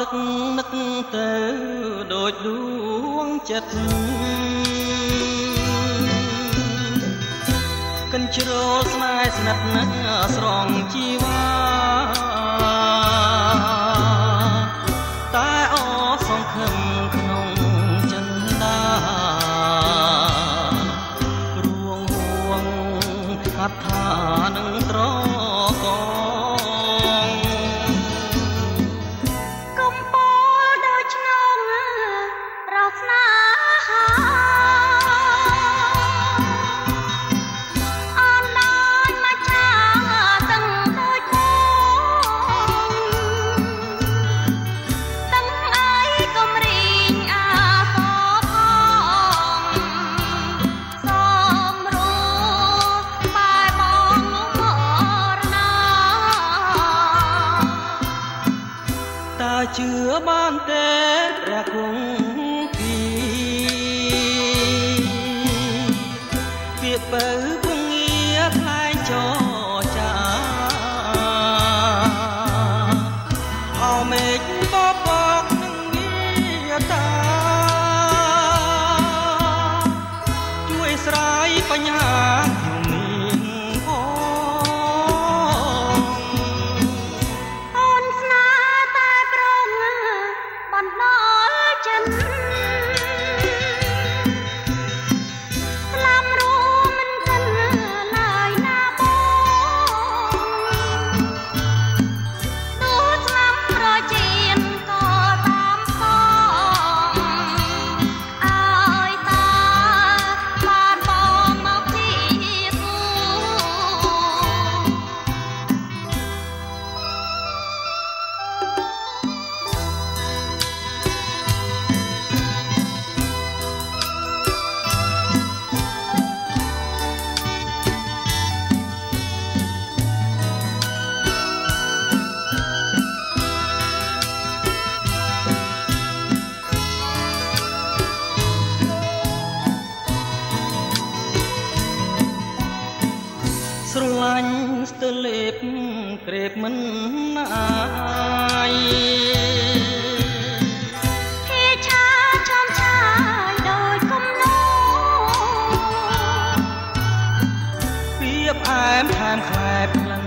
ទឹកនឹកទៅដូចដួងចិត្តកិនជ្រោលស្នេហ៍ស្និទ្ធនឹងស្រងជីវ៉ាតែអសង្ឃឹមក្នុងចិន្តារួងហួងហត្ថានឹងត្រកងកំពូលដូចឆ្នាំរកស្នេហាជឿបានទេព្រះគង់ពីពាក្យបើគង់ងារថ្លែងចរចាអោមេឃបបកនឹងងារតាជួយស្រាយបញ្ហាស្រឡាញ់ស្ទើលេបក្រេបមិនអាយគេឆាចំឆាយដោយគំនោពីផ្អែមថែមខ្លែបក្លិន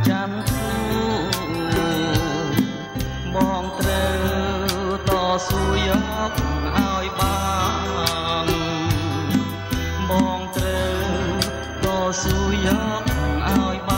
ច័ន្ទធូបងត្រូវតស៊ូយកឲ្យបានបងត្រូវតស៊ូយកឲ្យ